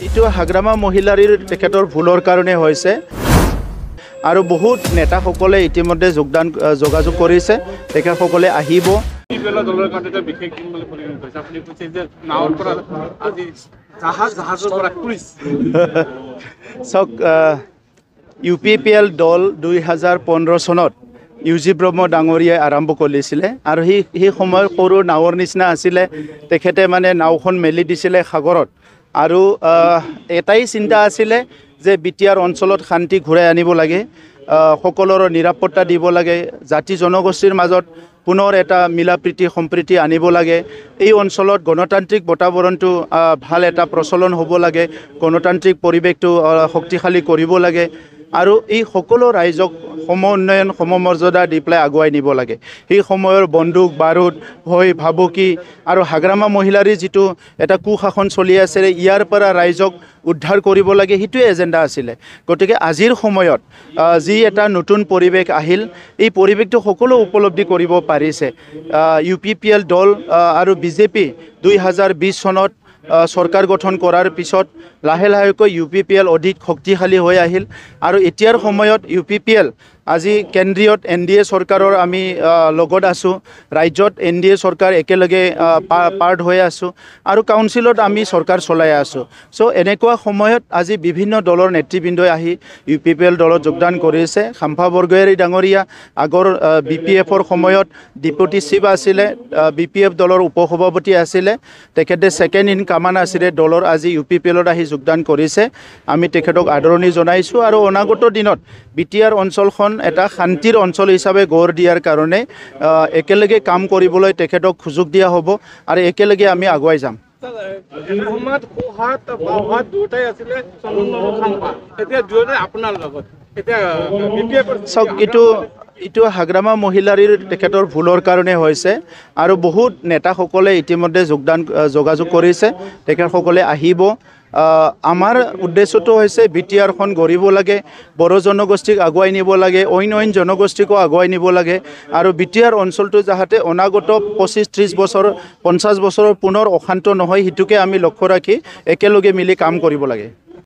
এইটো হাগ্ৰামা মহিলাৰীৰ তেখেতৰ ভুলৰ কাৰণে হৈছে আৰু বহুত নেতাসকলে ইতিমধ্যে যোগাযোগ কৰিছে তেখেতসকলে আহিব দলৰ কাৰণে বিশেষ দিন বুলি পৰিগণিত হৈছে আপুনি কৈছে যে নাওৰ পৰা আজি জাহাজৰ পৰা ক্ৰুইজ চক UPPL দল 2015 চনত ইউজি ব্ৰহ্ম ডাঙৰীয়াই আৰম্ভ কৰিছিলে আৰু সেই সময়ৰ সৰু নাওৰ নিচিনা আছিলে তেখেতে মানে নাওখন মেলি দিছিলে সাগৰত আৰু এটাই চিন্তা আছিলে যে বিটিআৰ অঞ্চলত শান্তি ঘূৰাই আনিব লাগে সকলোৰে নিৰাপত্তা দিব লাগে জাতি জনগোষ্ঠীৰ মাজত পুনৰ এটা মিলাপ্ৰীতি সম্প্ৰীতি আনিব লাগে এই অঞ্চলত গণতান্ত্ৰিক বাতাবৰণটো ভাল এটা প্ৰচলন হ'ব লাগে গণতান্ত্ৰিক পৰিৱেশটো শক্তিশালী কৰিব লাগে আৰু এই সকলো ৰাইজক সম উন্নয়ন সমমৰ্যাদা দি পেলাই আগুৱাই নিব লাগে সেই সময়ৰ বন্দুক বাৰুদ ভয় ভাবুকি আৰু হাগ্ৰামা মহিলাৰীৰ যিটো এটা কুশাসন চলি আছে ইয়াৰ পৰা ৰাইজক উদ্ধাৰ কৰিব লাগে সেইটোৱে এজেণ্ডা আছিলে গতিকে আজিৰ সময়ত যি এটা নতুন পৰিৱেশ আহিল এই পৰিৱেশটো সকলো উপলব্ধি কৰিব পাৰিছে UPPL দল আৰু বিজেপি 2020 চনত সৰকাৰ গঠন কৰাৰ পিছত লাহে লাহেকৈ UPPL অধিক শক্তিশালী হৈ আহিল আৰু এতিয়াৰ সময়ত UPPL আজি কেন্দ্ৰীয়ত NDA চৰকাৰৰ আমি লগত আছো ৰাজ্যত NDA চৰকাৰ একেলগে পাৰ্ট হৈ আছো আৰু কাউন্সিলত আমি চৰকাৰ চলাই আছো সো এনেকুৱা সময়ত আজি বিভিন্ন দলৰ নেতৃবৃন্দই আহি UPPL দলত যোগদান কৰিছে খাম্পা বৰগোহাঞি ডাঙৰীয়া আগৰ BPFৰ সময়ত ডেপুটি চিফ আছিলে BPF দলৰ উপসভাপতি আছিলে তেখেতে সেকেন্ড ইন কমান্ড আছিলে দলৰ আজি UPPLত আহি যোগদান কৰিছে আমি তেখেতক আদৰণি জনাইছো আৰু অনাগত দিনত বিটিআৰ অঞ্চলখন এটা শান্তিৰ অঞ্চল হিচাপে গঢ় দিয়াৰ কাৰণে একেলগে কাম কৰিবলৈ তেখেতক সুযোগ দিয়া হ'ব আৰু একেলগে আমি আগুৱাই যাম এইটো হাগ্ৰামা মহিলাৰীৰ তেখেতৰ ভুলৰ কাৰণে হৈছে আৰু বহুত নেতাসকলে ইতিমধ্যে যোগাযোগ কৰিছে তেখেতসকলে আহিব আমাৰ উদ্দেশ্যটো হৈছে বিটিআৰখন গঢ়িব লাগে বড়ো জনগোষ্ঠীক আগুৱাই নিব লাগে অইন জনগোষ্ঠীকো আগুৱাই নিব লাগে আৰু বিটিআৰ অঞ্চলটো যাতে অনাগত 25-30 বছৰ 50 বছৰৰ পুনৰ অশান্ত নহয় হিতুকে আমি লক্ষ্য ৰাখি একেলগে মিলি কাম কৰিব লাগে